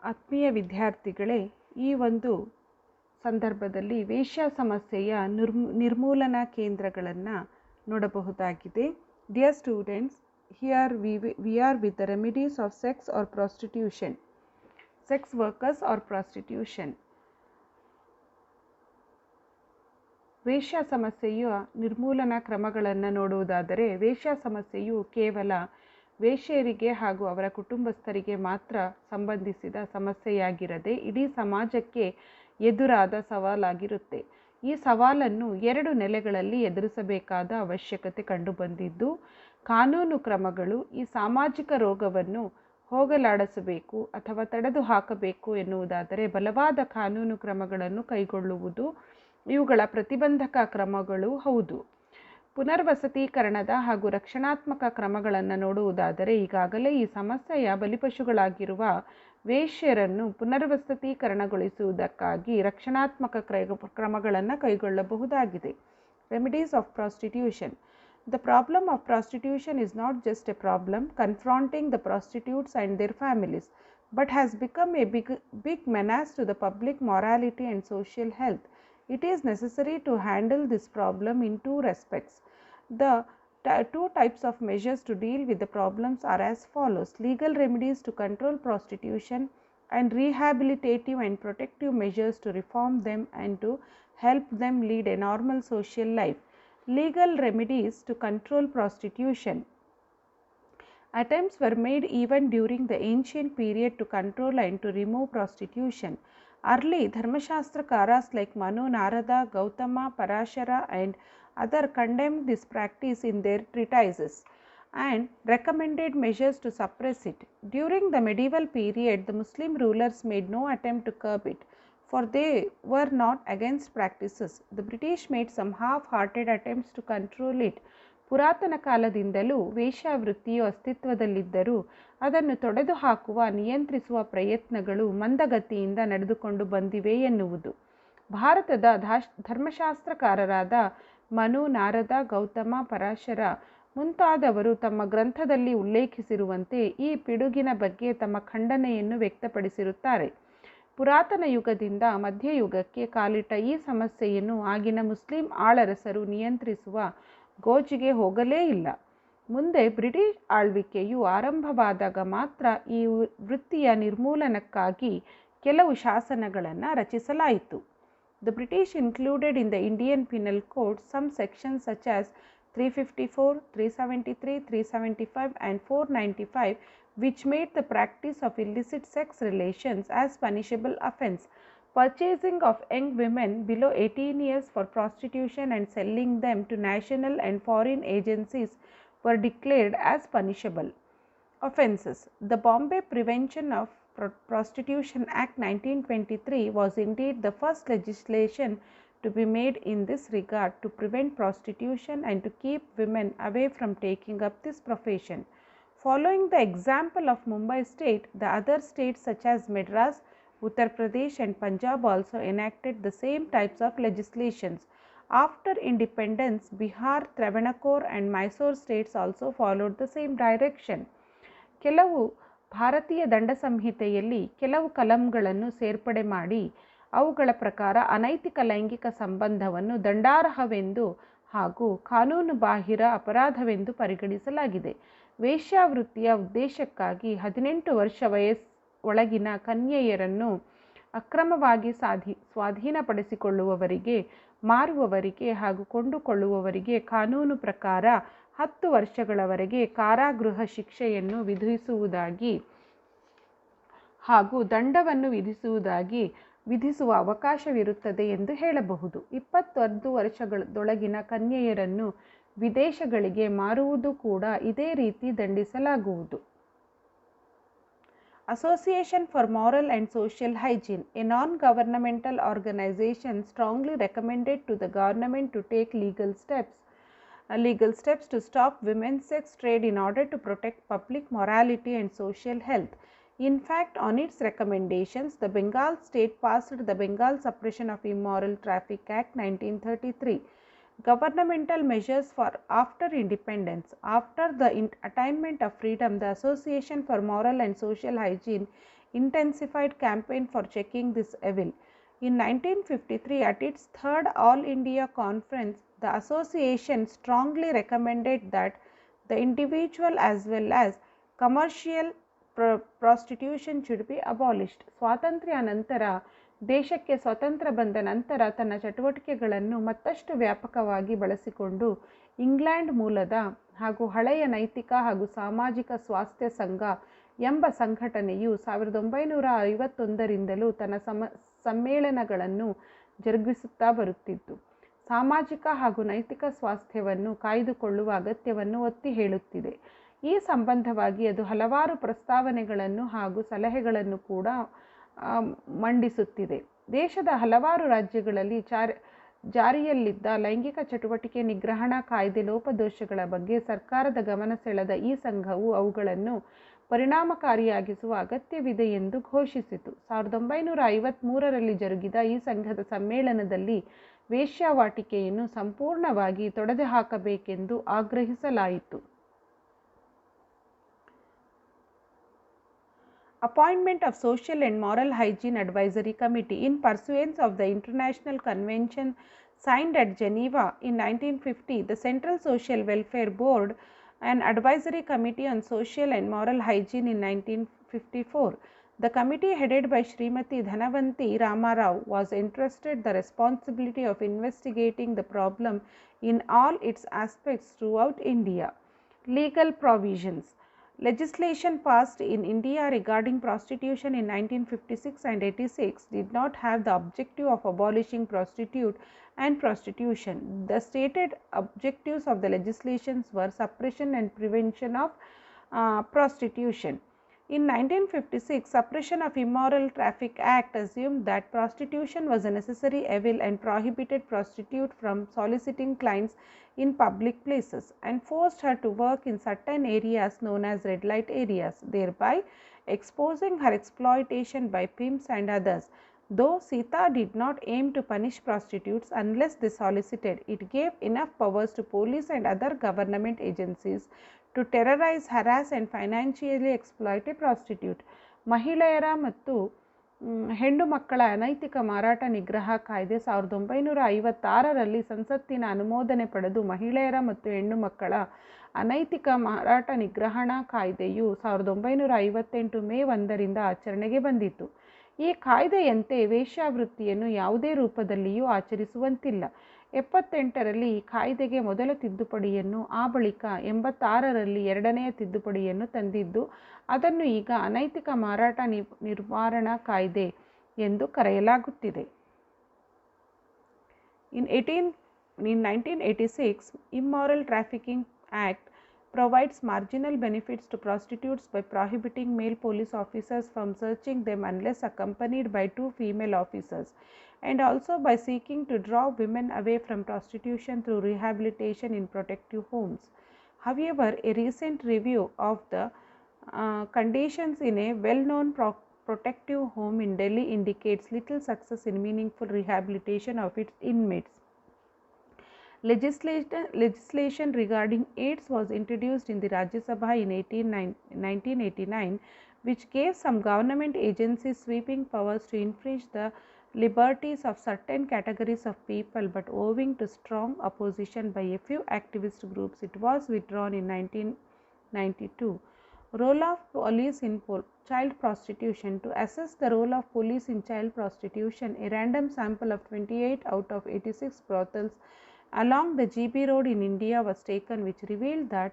ಆತ್ಮೀಯ ವಿದ್ಯಾರ್ಥಿಗಳೇ, ಈ ಒಂದು ಸಂದರ್ಭದಲ್ಲಿ ವೇಶ್ಯ ಸಮಸ್ಯೆಯ ನಿರ್ಮೂಲನಾ ಕೇಂದ್ರಗಳನ್ನು ನೋಡಬಹುದಾಗಿದೆ. Dear students, here we are with the remedies of sex or prostitution, sex workers or prostitution. ವೇಶ್ಯ ಸಮಸ್ಯೆಯ ನಿರ್ಮೂಲನಾ ಕ್ರಮಗಳನ್ನು ನೋಡುವುದಾದರೆ, ವೇಶ್ಯ ಸಮಸ್ಯೆಯು ಕೇವಲ ವೇಶ್ಯರಿಗೆ ಹಾಗೂ ಅವರ ಕುಟುಂಬಸ್ಥರಿಗೆ ಮಾತ್ರ ಸಂಬಂಧಿಸಿದ ಸಮಸ್ಯೆಯಾಗಿರದೆ ಇಡೀ ಸಮಾಜಕ್ಕೆ ಎದುರಾದ ಸವಾಲಾಗಿರುತ್ತೆ. ಈ ಸವಾಲನ್ನು 2 ನೆಲೆಗಳಲ್ಲಿ ಎದುರಿಸಬೇಕಾದ ಅವಶ್ಯಕತೆ ಕಂಡುಬಂದಿದ್ದು, ಕಾನೂನು ಕ್ರಮಗಳು ಈ ಸಾಮಾಜಿಕ ರೋಗವನ್ನು ಹೋಗಲಾಡಿಸಬೇಕು ಅಥವಾ ತಡೆದು ಹಾಕಬೇಕು ಎನ್ನುವುದಾದರೆ ಬಲವಾದ ಕಾನೂನು ಕ್ರಮಗಳನ್ನು ಕೈಗೊಳ್ಳುವುದು ಇವುಗಳ ಪ್ರತಿಬಂಧಕ ಕ್ರಮಗಳು ಹೌದು. ಪುನರ್ವಸತೀಕರಣದ ಹಾಗೂ ರಕ್ಷಣಾತ್ಮಕ ಕ್ರಮಗಳನ್ನು ನೋಡುವುದಾದರೆ, ಈಗಾಗಲೇ ಈ ಸಮಸ್ಯೆಯ ಬಲಿಪಶುಗಳಾಗಿರುವ ವೇಶ್ಯರನ್ನು ಪುನರ್ವಸತೀಕರಣಗೊಳಿಸುವುದಕ್ಕಾಗಿ ರಕ್ಷಣಾತ್ಮಕ ಕ್ರಮಗಳನ್ನು ಕೈಗೊಳ್ಳಬಹುದಾಗಿದೆ. Remedies of prostitution. The problem of prostitution is not just a problem confronting the prostitutes and their families, but has become a big menace to the public morality and social health. It is necessary to handle this problem in 2 respects. The 2 types of measures to deal with the problems are as follows: legal remedies to control prostitution and rehabilitative and protective measures to reform them and to help them lead a normal social life. Legal remedies to control prostitution. Attempts were made even during the ancient period to control and to remove prostitution. Early Dharmashastrakaras like Manu, Narada, Gautama, Parashara and other condemned this practice in their treatises and recommended measures to suppress it. During the medieval period, the Muslim rulers made no attempt to curb it, for they were not against practices. The British made some half-hearted attempts to control it. ಪುರಾತನ ಕಾಲದಿಂದಲೂ ವೇಶ್ಯಾವೃತ್ತಿಯು ಅಸ್ತಿತ್ವದಲ್ಲಿದ್ದರೂ ಅದನ್ನು ತೊಡೆದು ಹಾಕುವ ನಿಯಂತ್ರಿಸುವ ಪ್ರಯತ್ನಗಳು ಮಂದಗತಿಯಿಂದ ನಡೆದುಕೊಂಡು ಬಂದಿವೆ ಎನ್ನುವುದು. ಭಾರತದ ಧರ್ಮಶಾಸ್ತ್ರಕಾರರಾದ ಮನು, ನಾರದ, ಗೌತಮ, ಪರಾಶರ ಮುಂತಾದವರು ತಮ್ಮ ಗ್ರಂಥದಲ್ಲಿ ಉಲ್ಲೇಖಿಸಿರುವಂತೆ ಈ ಪಿಡುಗಿನ ಬಗ್ಗೆ ತಮ್ಮ ಖಂಡನೆಯನ್ನು ವ್ಯಕ್ತಪಡಿಸಿರುತ್ತಾರೆ. ಪುರಾತನ ಯುಗದಿಂದ ಮಧ್ಯಯುಗಕ್ಕೆ ಕಾಲಿಟ್ಟ ಈ ಸಮಸ್ಯೆಯನ್ನು ಆಗಿನ ಮುಸ್ಲಿಂ ಆಳರಸರು ನಿಯಂತ್ರಿಸುವ ಗೋಜಿಗೆ ಹೋಗಲೇ ಇಲ್ಲ. ಮುಂದೆ ಬ್ರಿಟಿಷ್ ಆಳ್ವಿಕೆಯು ಆರಂಭವಾದಾಗ ಮಾತ್ರ ಈ ವೃತ್ತಿಯ ನಿರ್ಮೂಲನಕ್ಕಾಗಿ ಕೆಲವು ಶಾಸನಗಳನ್ನು ರಚಿಸಲಾಯಿತು. The British included in the Indian Penal Code some sections such as 354, 373, 375 and 495 which made the practice of illicit sex relations as punishable offence. Purchasing of young women below 18 years for prostitution and selling them to national and foreign agencies were declared as punishable offences. The Bombay Prevention of Prostitution Act 1923 was indeed the first legislation to be made in this regard to prevent prostitution and to keep women away from taking up this profession. Following the example of Mumbai state, the other states such as Madras, Uttar Pradesh and Punjab also enacted the same types of legislations. After independence, Bihar, Travancore and Mysore states also followed the same direction. ಕೆಲವು ಭಾರತೀಯ ದಂಡ ಸಂಹಿತೆಯಲ್ಲಿ ಕೆಲವು ಕಲಂಗಳನ್ನು ಸೇರ್ಪಡೆ ಮಾಡಿ ಅವುಗಳ ಪ್ರಕಾರ ಅನೈತಿಕ ಲೈಂಗಿಕ ಸಂಬಂಧವನ್ನು ದಂಡಾರ್ಹವೆಂದು ಹಾಗೂ ಕಾನೂನು ಬಾಹಿರ ಅಪರಾಧವೆಂದು ಪರಿಗಣಿಸಲಾಗಿದೆ. ವೇಶ್ಯಾವೃತ್ತಿಯ ಉದ್ದೇಶಕ್ಕಾಗಿ 18 ವರ್ಷ ಒಳಗಿನ ಕನ್ಯೆಯರನ್ನು ಅಕ್ರಮವಾಗಿ ಸ್ವಾಧೀನಪಡಿಸಿಕೊಳ್ಳುವವರಿಗೆ, ಮಾರುವವರಿಗೆ ಹಾಗೂ ಕೊಂಡುಕೊಳ್ಳುವವರಿಗೆ ಕಾನೂನು ಪ್ರಕಾರ 10 ವರ್ಷಗಳವರೆಗೆ ಕಾರಾಗೃಹ ಶಿಕ್ಷೆಯನ್ನು ವಿಧಿಸುವುದಾಗಿ ಹಾಗೂ ದಂಡವನ್ನು ವಿಧಿಸುವ ಅವಕಾಶವಿರುತ್ತದೆ ಎಂದು ಹೇಳಬಹುದು. 21 ವರ್ಷದೊಳಗಿನ ಕನ್ಯೆಯರನ್ನು ವಿದೇಶಗಳಿಗೆ ಮಾರುವುದು ಕೂಡ ಇದೇ ರೀತಿ ದಂಡಿಸಲಾಗುವುದು. Association for Moral and Social Hygiene, a non-governmental organization, strongly recommended to the government to take legal steps to stop women's sex trade in order to protect public morality and social health. In fact, on its recommendations, the Bengal state passed the Bengal Suppression of Immoral Traffic Act 1933. Governmental measures for after independence. After the attainment of freedom, the Association for Moral and Social Hygiene intensified campaign for checking this evil. In 1953, at its third All India Conference, the association strongly recommended that the individual as well as commercial prostitution should be abolished. ಸ್ವಾತಂತ್ರ್ಯ ನಂತರ ದೇಶಕ್ಕೆ ಸ್ವಾತಂತ್ರ್ಯ ಬಂದ ನಂತರ ತನ್ನ ಚಟುವಟಿಕೆಗಳನ್ನು ಮತ್ತಷ್ಟು ವ್ಯಾಪಕವಾಗಿ ಬಳಸಿಕೊಂಡು ಇಂಗ್ಲೆಂಡ್ ಮೂಲದ ಹಾಗೂ ಹಳೆಯ ನೈತಿಕ ಹಾಗೂ ಸಾಮಾಜಿಕ ಸ್ವಾಸ್ಥ್ಯ ಸಂಘ ಎಂಬ ಸಂಘಟನೆಯು 1951ರಿಂದಲೂ ತನ್ನ ಸಮ್ಮೇಳನಗಳನ್ನು ಜರುಗಿಸುತ್ತಾ ಬರುತ್ತಿದ್ದು ಸಾಮಾಜಿಕ ಹಾಗೂ ನೈತಿಕ ಸ್ವಾಸ್ಥ್ಯವನ್ನು ಕಾಯ್ದುಕೊಳ್ಳುವ ಅಗತ್ಯವನ್ನು ಒತ್ತಿ ಹೇಳುತ್ತಿದೆ. ಈ ಸಂಬಂಧವಾಗಿ ಅದು ಹಲವಾರು ಪ್ರಸ್ತಾವನೆಗಳನ್ನು ಹಾಗೂ ಸಲಹೆಗಳನ್ನು ಕೂಡ ಮಂಡಿಸುತ್ತಿದೆ. ದೇಶದ ಹಲವಾರು ರಾಜ್ಯಗಳಲ್ಲಿ ಜಾರಿಯಲ್ಲಿದ್ದ ಲೈಂಗಿಕ ಚಟುವಟಿಕೆ ನಿಗ್ರಹಣಾ ಕಾಯ್ದೆ ಲೋಪದೋಷಗಳ ಬಗ್ಗೆ ಸರ್ಕಾರದ ಗಮನ ಸೆಳೆದ ಈ ಸಂಘವು ಅವುಗಳನ್ನು ಪರಿಣಾಮಕಾರಿಯಾಗಿಸುವ ಅಗತ್ಯವಿದೆ ಎಂದು ಘೋಷಿಸಿತು. 1953ರಲ್ಲಿ ಜರುಗಿದ ಈ ಸಂಘದ ಸಮ್ಮೇಳನದಲ್ಲಿ ವೇಶ್ಯಾವಾಟಿಕೆಯನ್ನು ಸಂಪೂರ್ಣವಾಗಿ ತೊಡೆದುಹಾಕಬೇಕೆಂದು ಆಗ್ರಹಿಸಲಾಯಿತು. Appointment of Social and Moral Hygiene Advisory Committee. In pursuance of the International Convention signed at Geneva in 1950, the Central Social Welfare Board, an advisory committee on social and moral hygiene in 1954. The committee headed by Srimati Dhanavanti Ramarao was entrusted the responsibility of investigating the problem in all its aspects throughout India. Legal provisions. Legislation passed in India regarding prostitution in 1956 and 86 did not have the objective of abolishing prostitute and prostitution. The stated objectives of the legislations were suppression and prevention of prostitution. In 1956, Suppression of Immoral Traffic Act assumed that prostitution was a necessary evil and prohibited prostitute from soliciting clients in public places and forced her to work in certain areas known as red light areas, thereby exposing her exploitation by pimps and others. Though Sita did not aim to punish prostitutes unless they solicited, it gave enough powers to police and other government agencies to terrorize, harass and financially exploit a prostitute. ಮಹಿಳೆಯರ ಮತ್ತು ಹೆಣ್ಣು ಮಕ್ಕಳ ಅನೈತಿಕ ಮಾರಾಟ ನಿಗ್ರಹ ಕಾಯ್ದೆ 1956ರಲ್ಲಿ ಸಂಸತ್ತಿನ ಅನುಮೋದನೆ ಪಡೆದು ಮಹಿಳೆಯರ ಮತ್ತು ಹೆಣ್ಣು ಮಕ್ಕಳ ಅನೈತಿಕ ಮಾರಾಟ ನಿಗ್ರಹಣಾ ಕಾಯ್ದೆಯು 1958 ಮೇ 1ರಿಂದ ಆಚರಣೆಗೆ ಬಂದಿತು. ಈ ಕಾಯ್ದೆಯಂತೆ ವೇಶ್ಯಾವೃತ್ತಿಯನ್ನು ಯಾವುದೇ ರೂಪದಲ್ಲಿಯೂ ಆಚರಿಸುವಂತಿಲ್ಲ. 78ರಲ್ಲಿ ಈ ಕಾಯ್ದೆಗೆ ಮೊದಲ ತಿದ್ದುಪಡಿಯನ್ನು, ಆ ಬಳಿಕ 86ರಲ್ಲಿ ಎರಡನೆಯ ತಿದ್ದುಪಡಿಯನ್ನು ತಂದಿದ್ದು, ಅದನ್ನು ಈಗ ಅನೈತಿಕ ಮಾರಾಟ ನಿವಾರಣಾ ಕಾಯ್ದೆ ಎಂದು ಕರೆಯಲಾಗುತ್ತಿದೆ. In 1986, Immoral Trafficking Act provides marginal benefits to prostitutes by prohibiting male police officers from searching them unless accompanied by 2 female officers, and also by seeking to draw women away from prostitution through rehabilitation in protective homes. However, a recent review of the conditions in a well-known protective home in Delhi indicates little success in meaningful rehabilitation of its inmates. Legislation regarding AIDS was introduced in the Rajya Sabha in 1989, which gave some government agencies sweeping powers to infringe the liberties of certain categories of people, but owing to strong opposition by a few activist groups, it was withdrawn in 1992. Role of police in child prostitution. To assess the role of police in child prostitution, a random sample of 28 out of 86 brothels along the GB Road in India was taken, which revealed that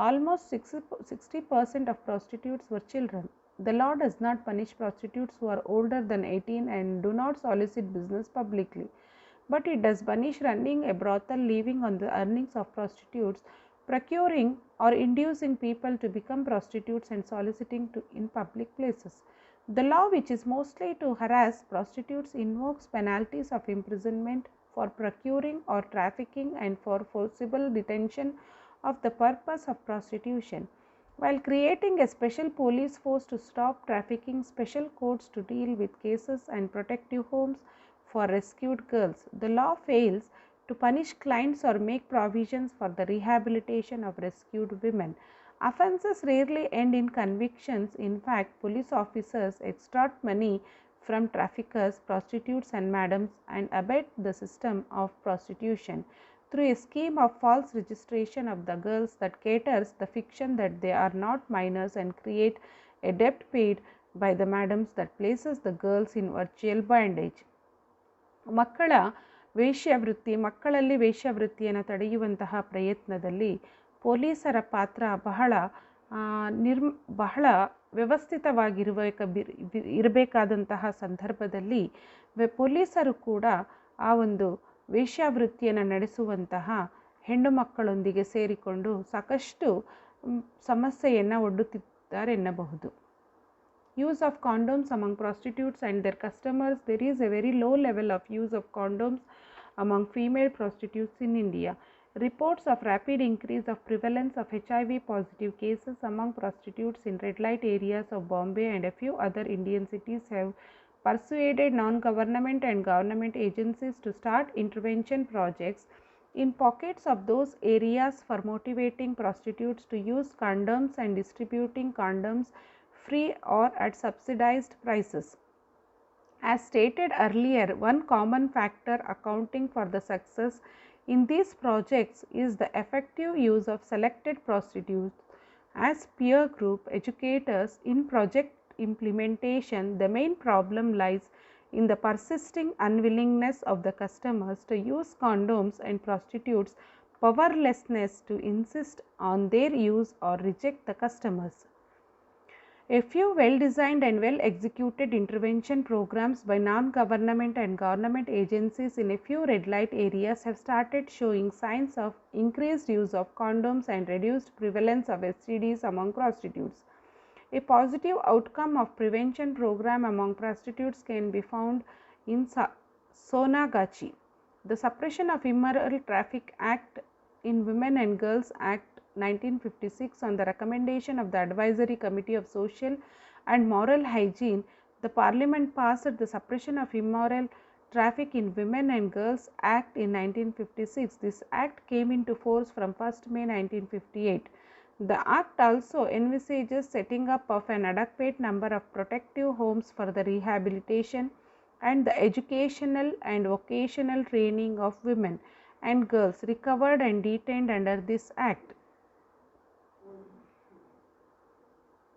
almost 60% of prostitutes were children. The law does not punish prostitutes who are older than 18 and do not solicit business publicly, but it does punish running a brothel, living on the earnings of prostitutes, procuring or inducing people to become prostitutes and soliciting in public places. The law, which is mostly to harass prostitutes, invokes penalties of imprisonment for procuring or trafficking and for forcible detention of the purpose of prostitution. While creating a special police force to stop trafficking, special courts to deal with cases and protective homes for rescued girls, the law fails to punish clients or make provisions for the rehabilitation of rescued women. Offences rarely end in convictions. In fact, police officers extort money from traffickers, prostitutes, and madams and abet the system of prostitution through a scheme of false registration of the girls that caters the fiction that they are not minors and create a debt paid by the madams that places the girls in virtual bondage. ಮಕ್ಕಳಲ್ಲಿ ವೇಶ್ಯಾವೃತ್ತಿಯನ್ನು ತಡೆಯುವಂತಹ ಪ್ರಯತ್ನದಲ್ಲಿ ಪೊಲೀಸರ ಪಾತ್ರ ಬಹಳ ಇರಬೇಕಾದಂತಹ ಸಂದರ್ಭದಲ್ಲಿ ಪೊಲೀಸರು ಕೂಡ ಆ ಒಂದು ವೇಶ್ಯಾವೃತ್ತಿಯನ್ನು ನಡೆಸುವಂತಹ ಹೆಣ್ಣು ಮಕ್ಕಳೊಂದಿಗೆ ಸೇರಿಕೊಂಡು ಸಾಕಷ್ಟು ಸಮಸ್ಯೆಯನ್ನು ಒಡ್ಡುತ್ತಿದ್ದಾರೆ ಎನ್ನಬಹುದು. Use of condoms among prostitutes and their customers. There is a very low level of use of condoms among female prostitutes in India. Reports of rapid increase of prevalence of HIV positive cases among prostitutes in red light areas of Bombay and a few other Indian cities have persuaded non-government and government agencies to start intervention projects in pockets of those areas for motivating prostitutes to use condoms and distributing condoms free or at subsidized prices. As stated earlier, one common factor accounting for the success in these projects is the effective use of selected prostitutes as peer group educators. In project implementation, the main problem lies in the persisting unwillingness of the customers to use condoms and prostitutes' powerlessness to insist on their use or reject the customers. A few well-designed and well-executed intervention programs by non-government and government agencies in a few red light areas have started showing signs of increased use of condoms and reduced prevalence of STDs among prostitutes. A positive outcome of prevention program among prostitutes can be found in Sonagachi. The Suppression of Immoral Traffic Act in Women and Girls Act 1956 on the recommendation of the Advisory Committee of Social and Moral Hygiene, the Parliament passed the Suppression of Immoral Traffic in Women and Girls Act in 1956. This act came into force from 1st May 1958. The act also envisages setting up of an adequate number of protective homes for the rehabilitation and the educational and vocational training of women and girls recovered and detained under this act.